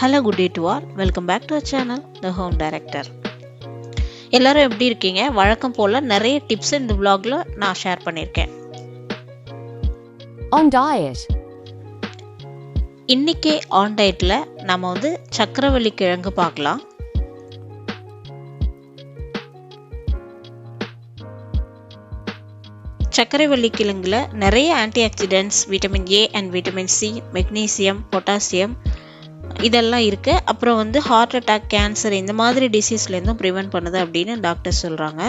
Hello, good day to all. Welcome back to our channel, The Home Director. எல்லாரும் எப்படி இருக்கீங்க? வழக்கம் போல நிறைய டிப்ஸ் இந்த vlogல நான் ஷேர் பண்ணியிருக்கேன். On diet. இன்னைக்கு ஆன் டயட்ல நம்ம வந்து சக்கரவள்ளி கிழங்கு பார்க்கலாம். சக்கரவள்ளி கிழங்குல நிறைய anti oxidants, vitamin A and vitamin C, magnesium, potassium இதெல்லாம் இருக்குது. அப்புறம் வந்து ஹார்ட் அட்டாக், கேன்சர் இந்த மாதிரி டிசீஸ்லேருந்தும் ப்ரிவென்ட் பண்ணுது அப்படின்னு டாக்டர் சொல்கிறாங்க.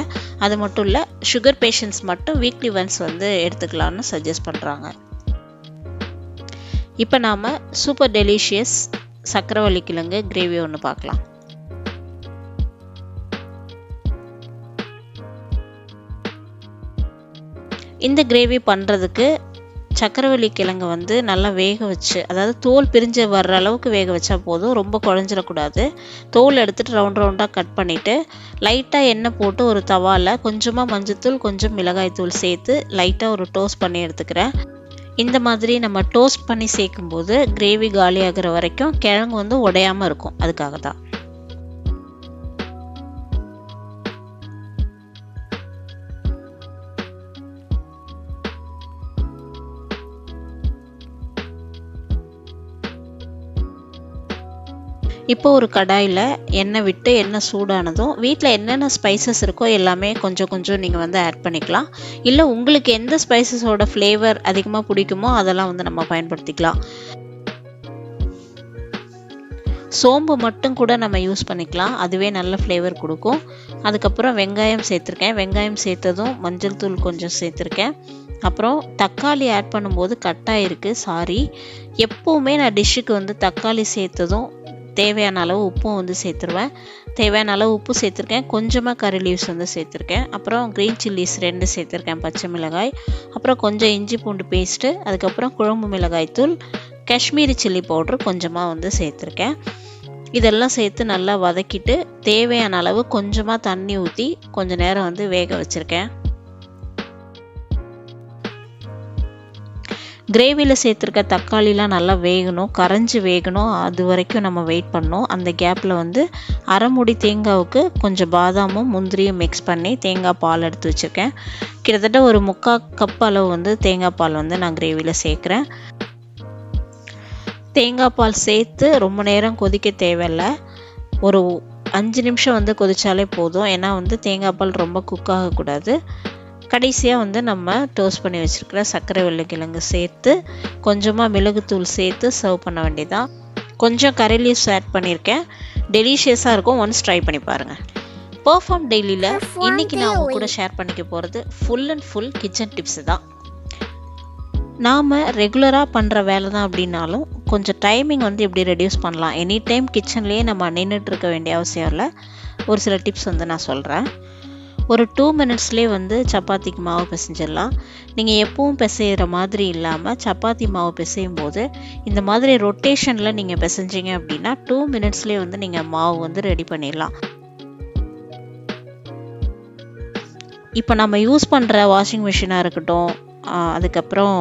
அது மட்டும் இல்லை, சுகர் பேஷண்ட்ஸ் மட்டும் வீக்லி ஒன்ஸ் வந்து எடுத்துக்கலான்னு சஜஸ்ட் பண்ணுறாங்க. இப்போ நாம் சூப்பர் டெலிஷியஸ் சக்கரவள்ளி கிழங்கு கிரேவி ஒன்று பார்க்கலாம். இந்த கிரேவி பண்ணுறதுக்கு சக்கரவள்ளி கிழங்கு வந்து நல்லா வேக வச்சு, அதாவது தோல் பிரிஞ்சு வர்ற அளவுக்கு வேக வச்சா போதும், ரொம்ப குழஞ்சிடக்கூடாது. தோல் எடுத்துகிட்டு ரவுண்டாக கட் பண்ணிவிட்டு லைட்டாக எண்ணெய் போட்டு ஒரு தவாவில் கொஞ்சமாக மஞ்சத்தூள், கொஞ்சம் மிளகாய்த்தூள் சேர்த்து லைட்டாக ஒரு டோஸ்ட் பண்ணி எடுத்துக்கிறேன். இந்த மாதிரி நம்ம டோஸ்ட் பண்ணி சேர்க்கும்போது கிரேவி காலி ஆகிற வரைக்கும் கிழங்கு வந்து உடையாமல் இருக்கும், அதுக்காக தான். இப்போ ஒரு கடாயில் எண்ணெய் விட்டு எண்ணெய் சூடானதும் வீட்டில் என்னென்ன ஸ்பைசஸ் இருக்கோ எல்லாமே கொஞ்சம் கொஞ்சம் நீங்கள் வந்து ஆட் பண்ணிக்கலாம். இல்லை உங்களுக்கு எந்த ஸ்பைசஸோட ஃப்ளேவர் அதிகமாக பிடிக்குமோ அதெல்லாம் வந்து நம்ம பயன்படுத்திக்கலாம். சோம்பு மட்டும் கூட நம்ம யூஸ் பண்ணிக்கலாம், அதுவே நல்ல ஃப்ளேவர் கொடுக்கும். அதுக்கப்புறம் வெங்காயம் சேர்த்துருக்கேன். வெங்காயம் சேர்த்ததும் மஞ்சள் தூள் கொஞ்சம் சேர்த்துருக்கேன். அப்புறம் தக்காளி ஆட் பண்ணும்போது கட்டாயிருக்கு, சாரி. எப்போவுமே நான் டிஷ்ஷுக்கு வந்து தக்காளி சேர்த்ததும் தேவையான அளவு உப்பும் வந்து சேர்த்துருவேன். தேவையான அளவு உப்பு சேர்த்துருக்கேன். கொஞ்சமாக கறி லீவ்ஸ் வந்து சேர்த்துருக்கேன். அப்புறம் க்ரீன் சில்லிஸ் 2 சேர்த்துருக்கேன், பச்சை மிளகாய். அப்புறம் கொஞ்சம் இஞ்சி பூண்டு பேஸ்ட்டு, அதுக்கப்புறம் குழம்பு மிளகாய் தூள், காஷ்மீரி சில்லி பவுட்ரு கொஞ்சமாக வந்து சேர்த்துருக்கேன். இதெல்லாம் சேர்த்து நல்லா வதக்கிட்டு தேவையான அளவு கொஞ்சமாக தண்ணி ஊற்றி கொஞ்சம் நேரம் வந்து வேக வச்சுருக்கேன். கிரேவியில் சேர்த்துருக்க தக்காளிலாம் நல்லா வேகணும், கரைஞ்சி வேகணும், அது வரைக்கும் நம்ம வெயிட் பண்ணணும். அந்த கேப்பில் வந்து அரை மூடி தேங்காவுக்கு கொஞ்சம் பாதாமும் முந்திரியும் மிக்ஸ் பண்ணி தேங்காய் பால் எடுத்து வச்சுருக்கேன். கிட்டத்தட்ட ஒரு 3/4 கப் அளவு வந்து தேங்காய் பால் வந்து நான் கிரேவியில் சேர்க்குறேன். தேங்காய் பால் சேர்த்து ரொம்ப நேரம் கொதிக்க தேவையில்லை, ஒரு 5 நிமிஷம் வந்து கொதிச்சாலே போதும். ஏன்னா வந்து தேங்காய் பால் ரொம்ப குக் ஆகக்கூடாது. கடைசியாக வந்து நம்ம டோஸ்ட் பண்ணி வச்சுருக்கிற சக்கரவள்ளி கிழங்கு சேர்த்து கொஞ்சமாக மிளகுத்தூள் சேர்த்து சர்வ் பண்ண வேண்டியதான். கொஞ்சம் கறி லீவ்ஸ் ஆட் பண்ணியிருக்கேன், டெலிஷியஸாக இருக்கும். ஒன்ஸ் ட்ரை பண்ணி பாருங்கள். பெர்ஃபார்ம் டெய்லியில் இன்றைக்கி நான் உங்க கூட ஷேர் பண்ணிக்க போகிறது full and full kitchen tips தான். நாம் ரெகுலராக பண்ணுற வேலை தான் அப்படின்னாலும் கொஞ்சம் டைமிங் வந்து எப்படி ரெடியூஸ் பண்ணலாம், எனி டைம் கிச்சன்லேயே நம்ம நின்றுட்டு இருக்க வேண்டிய அவசியம் இல்லை. ஒரு சில டிப்ஸ் வந்து நான் சொல்கிறேன். ஒரு 2 மினிட்ஸ்லேயே வந்து சப்பாத்திக்கு மாவு பிசைஞ்சிடலாம். நீங்கள் எப்பவும் பிசைகிற மாதிரி இல்லாமல் சப்பாத்தி மாவு பிசையும் போது இந்த மாதிரி ரொட்டேஷனில் நீங்கள் பிசைஞ்சிங்க அப்படின்னா 2 மினிட்ஸ்லேயே வந்து நீங்கள் மாவு வந்து ரெடி பண்ணிடலாம். இப்போ நம்ம யூஸ் பண்ணுற வாஷிங் மிஷினாக இருக்கட்டும், அதுக்கப்புறம்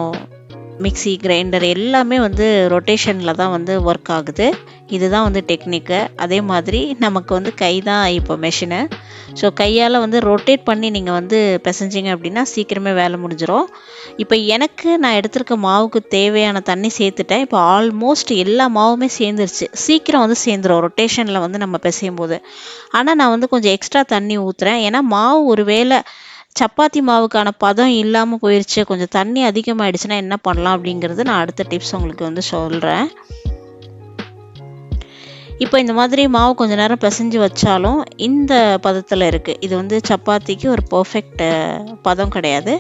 மிக்சி, கிரைண்டர் எல்லாமே வந்து ரொட்டேஷனில் தான் வந்து ஒர்க் ஆகுது. இதுதான் வந்து டெக்னிக்கு. அதே மாதிரி நமக்கு வந்து கை தான் இப்போ மெஷினு. ஸோ கையால் வந்து ரொட்டேட் பண்ணி நீங்கள் வந்து பிசைஞ்சிங்க அப்படின்னா சீக்கிரமே வேலை முடிஞ்சிடும். இப்போ நான் எடுத்திருக்க மாவுக்கு தேவையான தண்ணி சேர்த்துட்டேன். இப்போ ஆல்மோஸ்ட் எல்லா மாவுமே சேர்ந்துருச்சு. சீக்கிரம் வந்து சேர்ந்துடும் ரொட்டேஷனில் வந்து நம்ம பிசையும் போது. ஆனால் நான் வந்து கொஞ்சம் எக்ஸ்ட்ரா தண்ணி ஊற்றுறேன். ஏன்னா மாவு ஒரு வேளை சப்பாத்தி மாவுக்கான பதம் இல்லாமல் போயிடுச்சு, கொஞ்சம் தண்ணி அதிகமாகிடுச்சுன்னா என்ன பண்ணலாம் அப்படிங்கிறது நான் அடுத்த டிப்ஸ் உங்களுக்கு வந்து சொல்கிறேன். இப்போ இந்த மாதிரி மாவு கொஞ்சம் நேரம் பிசைஞ்சு வச்சாலும் இந்த பதத்தில் இருக்குது. இது வந்து சப்பாத்திக்கு ஒரு பர்ஃபெக்ட் பதம் கிடையாது.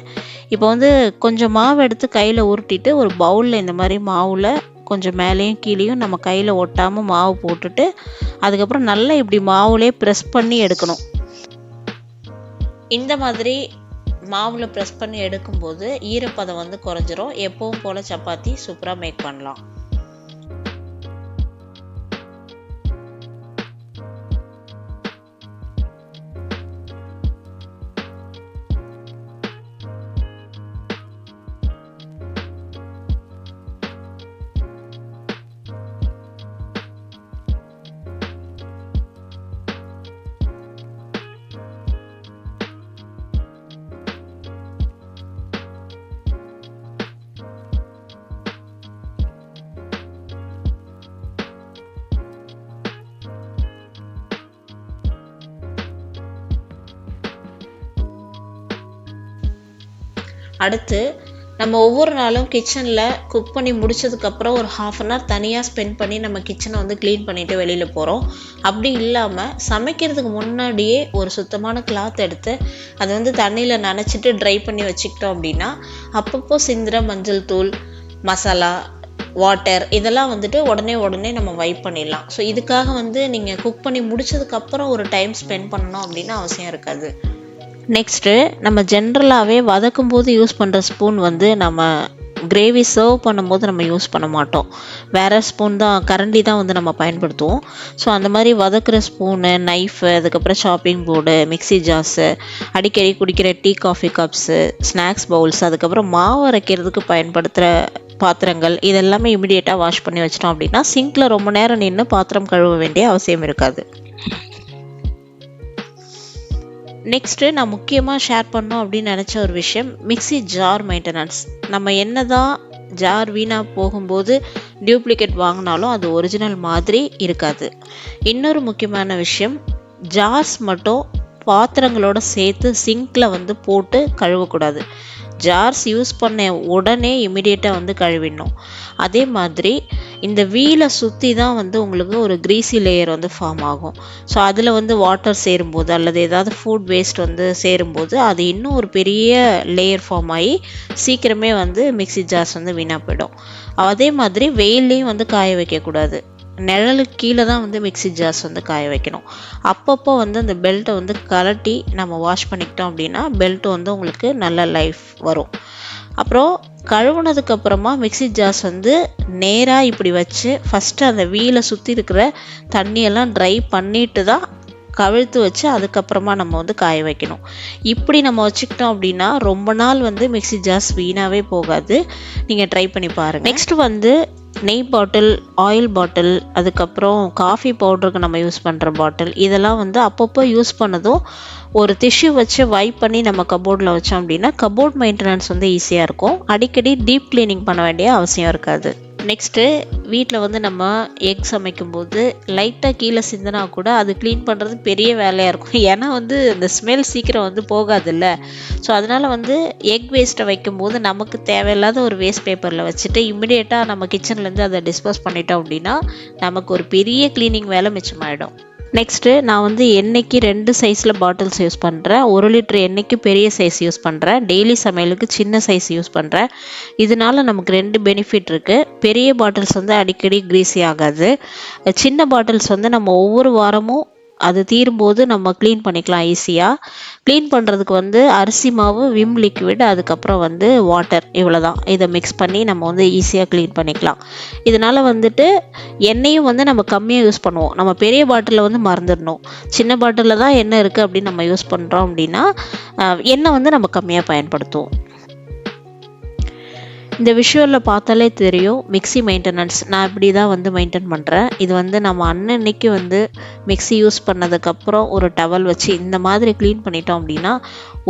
இப்போ வந்து கொஞ்சம் மாவு எடுத்து கையில் உருட்டிட்டு ஒரு பவுலில் இந்த மாதிரி மாவில் கொஞ்சம் மேலேயும் கீழேயும் நம்ம கையில் ஒட்டாமல் மாவு போட்டுட்டு அதுக்கப்புறம் நல்லா இப்படி மாவுலேயே ப்ரெஸ் பண்ணி எடுக்கணும். இந்த மாதிரி மாவில் ப்ரெஸ் பண்ணி எடுக்கும்போது ஈரப்பதம் வந்து குறைஞ்சிரும். எப்பவும் போல் சப்பாத்தி சூப்பராக மேக் பண்ணலாம். அடுத்து நம்ம ஒவ்வொரு நாளும் கிச்சனில் குக் பண்ணி முடிச்சதுக்கப்புறம் ஒரு ½ தனியாக ஸ்பெண்ட் பண்ணி நம்ம கிச்சனை வந்து க்ளீன் பண்ணிவிட்டு வெளியில் போகிறோம். அப்படி இல்லாமல் சமைக்கிறதுக்கு முன்னாடியே ஒரு சுத்தமான கிளாத் எடுத்து அதை வந்து தண்ணியில் நனைச்சிட்டு ட்ரை பண்ணி வச்சுக்கிட்டோம் அப்படின்னா அப்பப்போ சிந்துற மஞ்சள் தூள், மசாலா, வாட்டர் இதெல்லாம் வந்துட்டு உடனே நம்ம வைப் பண்ணிடலாம். ஸோ இதுக்காக வந்து நீங்கள் குக் பண்ணி முடிச்சதுக்கப்புறம் ஒரு டைம் ஸ்பெண்ட் பண்ணணும் அப்படின்னு அவசியம் இருக்காது. நெக்ஸ்ட்டு நம்ம ஜென்ரலாகவே வதக்கும் போது யூஸ் பண்ணுற ஸ்பூன் வந்து நம்ம கிரேவி சர்வ் பண்ணும்போது நம்ம யூஸ் பண்ண மாட்டோம். வேறு ஸ்பூன் தான், கரண்டி தான் வந்து நம்ம பயன்படுத்துவோம். ஸோ அந்த மாதிரி வதக்குற ஸ்பூனு, நைஃபு, அதுக்கப்புறம் ஷாப்பிங் போர்டு, மிக்ஸி ஜார்ஸு, அடிக்கடி குடிக்கிற tea coffee cups, snacks bowls, அதுக்கப்புறம் மாவு அரைக்கிறதுக்கு பயன்படுத்துகிற பாத்திரங்கள் இதெல்லாமே இமிடியேட்டாக வாஷ் பண்ணி வச்சிட்டோம் அப்படின்னா சிங்கில் ரொம்ப நேரம் நின்று பாத்திரம் கழுவ வேண்டிய அவசியம் இருக்காது. நெக்ஸ்ட்டு நான் முக்கியமாக ஷேர் பண்ணோம் அப்படின்னு நினச்ச ஒரு விஷயம் மிக்ஸி ஜார் மெயின்டெனன்ஸ். நம்ம என்ன தான் ஜார் வீணாக போகும்போது டியூப்ளிகேட் வாங்கினாலும் அது ஒரிஜினல் மாதிரி இருக்காது. இன்னொரு முக்கியமான விஷயம், ஜார்ஸ் மட்டும் பாத்திரங்களோட சேர்த்து சிங்கில் வந்து போட்டு கழுவக்கூடாது. ஜார்ஸ் யூஸ் பண்ண உடனே இமிடியேட்டாக வந்து கழுவிடணும். அதே மாதிரி இந்த வீலை சுற்றி தான் வந்து உங்களுக்கு ஒரு கிரீஸி லேயர் வந்து ஃபார்ம் ஆகும். ஸோ அதில் வந்து வாட்டர் சேரும்போது அல்லது ஏதாவது ஃபுட் வேஸ்ட் வந்து சேரும்போது அது இன்னும் ஒரு பெரிய லேயர் ஃபார்ம் ஆகி சீக்கிரமே வந்து மிக்ஸி ஜார்ஸ் வந்து வீணாக போயிடும். அதே மாதிரி வெயிலையும் வந்து காய வைக்கக்கூடாது. நிழலுக்கு கீழே தான் வந்து மிக்ஸி ஜார்ஸ் வந்து காய வைக்கணும். அப்பப்போ வந்து அந்த பெல்ட்டை வந்து கழட்டி நம்ம வாஷ் பண்ணிக்கிட்டோம் அப்படின்னா பெல்ட்டு வந்து உங்களுக்கு நல்ல லைஃப் வரும். அப்புறம் கழுவுனதுக்கப்புறமா மிக்ஸி ஜார்ஸ் வந்து நேராக இப்படி வச்சு ஃபஸ்ட்டு அந்த வீலை சுற்றி இருக்கிற தண்ணியெல்லாம் ட்ரை பண்ணிட்டு தான் கவிழ்த்து வச்சு அதுக்கப்புறமா நம்ம வந்து காய வைக்கணும். இப்படி நம்ம வச்சுக்கிட்டோம் அப்படின்னா ரொம்ப நாள் வந்து மிக்ஸி ஜார்ஸ் வீணாகவே போகாது. நீங்கள் ட்ரை பண்ணி பாருங்கள். நெக்ஸ்ட் வந்து நெய் பாட்டில், ஆயில் பாட்டில், அதுக்கப்புறம் காஃபி பவுடருக்கு நம்ம யூஸ் பண்ணுற பாட்டில் இதெல்லாம் வந்து அப்பப்போ யூஸ் பண்ணதும் ஒரு டிஷ்யூ வச்சு வைப் பண்ணி நம்ம கபோர்டில் வச்சோம் அப்படின்னா கபோர்ட் மெயின்டெனன்ஸ் வந்து ஈஸியாக இருக்கும். அடிக்கடி டீப் கிளீனிங் பண்ண வேண்டிய அவசியம் இருக்காது. நெக்ஸ்ட்டு வீட்டில் வந்து நம்ம எக் சமைக்கும்போது லைட்டாக கீழே சிந்தினா கூட அது க்ளீன் பண்ணுறது பெரிய வேலையாக இருக்கும். ஏன்னா வந்து அந்த ஸ்மெல் சீக்கிரம் வந்து போகாதுல்ல. ஸோ அதனால் வந்து எக் வேஸ்ட்டை வைக்கும்போது நமக்கு தேவையில்லாத ஒரு வேஸ்ட் பேப்பரில் வச்சுட்டு இமிடியேட்டாக நம்ம கிச்சன்லேருந்து அதை டிஸ்போஸ் பண்ணிட்டோம் அப்படின்னா நமக்கு ஒரு பெரிய க்ளீனிங் வேலை மிச்சமாயிடும். நெக்ஸ்ட்டு நான் வந்து எண்ணெய்க்கு 2 சைஸில் பாட்டில்ஸ் யூஸ் பண்ணுறேன். 1 லிட்டர் எண்ணெய்க்கு பெரிய சைஸ் யூஸ் பண்ணுறேன். டெய்லி சமையலுக்கு சின்ன சைஸ் யூஸ் பண்ணுறேன். இதனால நமக்கு 2 பெனிஃபிட் இருக்குது. பெரிய பாட்டில்ஸ் வந்து அடிக்கடி கிரீஸி ஆகாது. சின்ன பாட்டில்ஸ் வந்து நம்ம ஒவ்வொரு வாரமும் அது தீரும்போது நம்ம க்ளீன் பண்ணிக்கலாம் ஈஸியாக. க்ளீன் பண்ணுறதுக்கு வந்து அரிசி மாவு, விம் லிக்விட், அதுக்கப்புறம் வந்து வாட்டர் இவ்வளோ தான். இதை மிக்ஸ் பண்ணி நம்ம வந்து ஈஸியாக க்ளீன் பண்ணிக்கலாம். இதனால் வந்துட்டு எண்ணெயும் வந்து நம்ம கம்மியாக யூஸ் பண்ணுவோம். நம்ம பெரிய பாட்டிலில் வந்து மறந்துடணும். சின்ன பாட்டிலில் தான் எண்ணெய் இருக்குது அப்படின்னு நம்ம யூஸ் பண்ணுறோம் அப்படின்னா எண்ணெய் வந்து நம்ம கம்மியாக பயன்படுத்துவோம். இந்த விஷுவலில் பார்த்தாலே தெரியும் மிக்ஸி மெயின்டெனன்ஸ் நான் இப்படி தான் வந்து மெயின்டைன் பண்ணுறேன். இது வந்து நம்ம அன்னன்னைக்கு வந்து மிக்ஸி யூஸ் பண்ணதுக்கப்புறம் ஒரு டவல் வச்சு இந்த மாதிரி க்ளீன் பண்ணிட்டோம் அப்படின்னா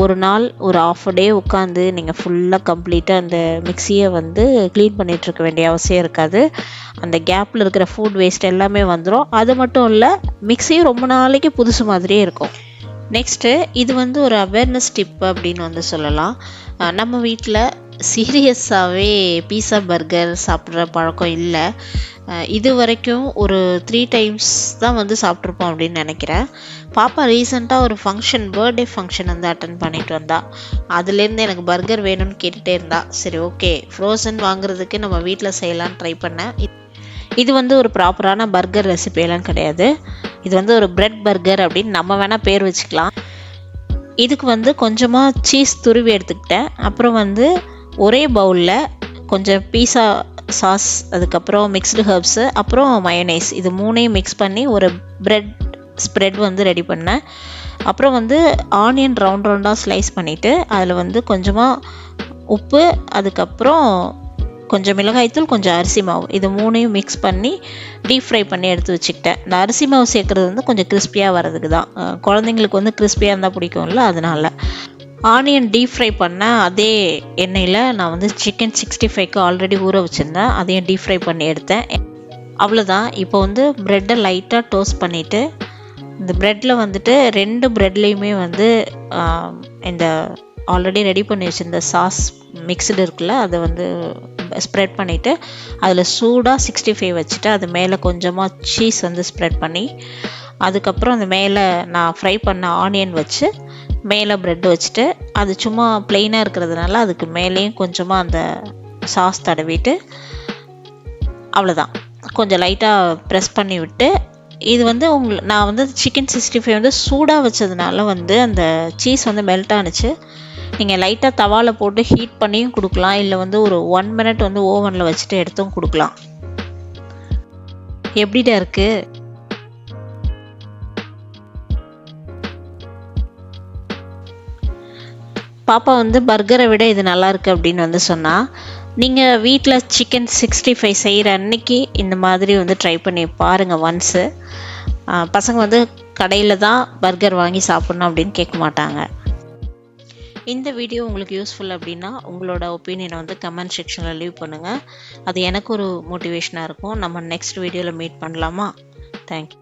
ஒரு நாள் ஒரு ½ டே உட்காந்து நீங்கள் ஃபுல்லாக கம்ப்ளீட்டாக அந்த மிக்ஸியை வந்து க்ளீன் பண்ணிகிட்ருக்க வேண்டிய அவசியம் இருக்காது. அந்த கேப்பில் இருக்கிற ஃபுட் வேஸ்ட் எல்லாமே வந்துடும். அது மட்டும் இல்லை, மிக்ஸியும் ரொம்ப நாளைக்கு புதுசு மாதிரியே இருக்கும். நெக்ஸ்ட்டு இது வந்து ஒரு அவேர்னஸ் டிப் அப்படின்னு வந்து சொல்லலாம். நம்ம வீட்டில் சீரியஸாகவே பீஸா, பர்கர் சாப்பிட்ற பழக்கம் இல்லை. இது வரைக்கும் ஒரு 3 டைம்ஸ் தான் வந்து சாப்பிட்ருப்போம் அப்படின்னு நினைக்கிறேன். பாப்பா ரீசெண்டாக ஒரு ஃபங்க்ஷன், பர்த்டே ஃபங்க்ஷன் வந்து அட்டன் பண்ணிட்டு வந்தா. அதுலேருந்து எனக்கு பர்கர் வேணும்னு கேட்டுகிட்டே இருந்தா. சரி ஓகே, ஃப்ரோசன் வாங்குறதுக்கு நம்ம வீட்டில் செய்யலான்னு ட்ரை பண்ணேன். இது வந்து ஒரு ப்ராப்பரான பர்கர் ரெசிபியெல்லாம் கிடையாது. இது வந்து ஒரு பிரெட் பர்கர் அப்படின்னு நம்ம வேணால் பேர் வச்சுக்கலாம். இதுக்கு வந்து கொஞ்சமாக சீஸ் துருவி எடுத்துக்கிட்டேன். அப்புறம் வந்து ஒரே பவுலில் கொஞ்சம் பீஸா சாஸ், அதுக்கப்புறம் மிக்ஸ்டு ஹர்ப்ஸு, அப்புறம் மயோனைஸ் இது 3ஐயும் மிக்ஸ் பண்ணி ஒரு பிரெட் ஸ்ப்ரெட் வந்து ரெடி பண்ணேன். அப்புறம் வந்து ஆனியன் ரவுண்டாக ஸ்லைஸ் பண்ணிவிட்டு அதில் வந்து கொஞ்சமாக உப்பு, அதுக்கப்புறம் கொஞ்சம் மிளகாய்த்தூள், கொஞ்சம் அரிசி மாவு இது 3ஐயும் மிக்ஸ் பண்ணி டீப் ஃப்ரை பண்ணி எடுத்து வச்சுக்கிட்டேன். இந்த அரிசி மாவு சேர்க்குறது வந்து கொஞ்சம் கிறிஸ்பியாக வர்றதுக்கு தான். குழந்தைங்களுக்கு வந்து கிறிஸ்பியாக இருந்தால் பிடிக்கும்ல, அதனால். ஆனியன் டீப் ஃப்ரை பண்ண அதே எண்ணெயில் நான் வந்து சிக்கன் 65க்கு ஆல்ரெடி ஊற வச்சுருந்தேன். அதையும் டீப் ஃப்ரை பண்ணி எடுத்தேன். அவ்வளோதான். இப்போ வந்து ப்ரெட்டை லைட்டாக டோஸ்ட் பண்ணிவிட்டு இந்த ப்ரெட்டில் வந்துட்டு 2 ப்ரெட்லேயுமே வந்து இந்த ஆல்ரெடி ரெடி பண்ணி வச்சுருந்த சாஸ் மிக்ஸ்டு இருக்குல்ல, அதை வந்து ஸ்ப்ரெட் பண்ணிவிட்டு அதில் சூடாக 65 வச்சுட்டு அது மேலே கொஞ்சமாக சீஸ் வந்து ஸ்ப்ரெட் பண்ணி, அதுக்கப்புறம் அந்த மேலே நான் ஃப்ரை பண்ண ஆனியன் வச்சு மேலே ப்ரெட் வச்சுட்டு, அது சும்மா ப்ளெயினாக இருக்கிறதுனால அதுக்கு மேலேயும் கொஞ்சமாக அந்த சாஸ் தடவிட்டு அவ்வளோதான், கொஞ்சம் லைட்டாக ப்ரெஸ் பண்ணி விட்டு, இது வந்து நான் வந்து சிக்கன் 65 வந்து சூடாக வச்சதுனால வந்து அந்த சீஸ் வந்து மெல்ட் ஆனுச்சு. நீங்கள் லைட்டாக தவாவில் போட்டு ஹீட் பண்ணியும் கொடுக்கலாம், இல்லை வந்து ஒரு 1 மினிட் வந்து ஓவனில் வச்சுட்டு எடுத்தும் கொடுக்கலாம். எப்படிடா இருக்கு? பாப்பா வந்து பர்கரை விட இது நல்லா இருக்கு அப்படின்னு வந்து சொன்னால், நீங்கள் வீட்டில் சிக்கன் 65 செய்கிற அன்னைக்கு இந்த மாதிரி வந்து ட்ரை பண்ணி பாருங்கள் ஒன்ஸு. பசங்க வந்து கடையில் தான் பர்கர் வாங்கி சாப்பிட்ணும் அப்படின்னு கேட்க மாட்டாங்க. இந்த வீடியோ உங்களுக்கு யூஸ்ஃபுல் அப்படின்னா உங்களோட ஒப்பீனியனை வந்து கமெண்ட் செக்ஷனில் லீவ் பண்ணுங்கள். அது எனக்கு ஒரு மோட்டிவேஷனாக இருக்கும். நம்ம நெக்ஸ்ட் வீடியோவில் மீட் பண்ணலாமா? தேங்க்யூ.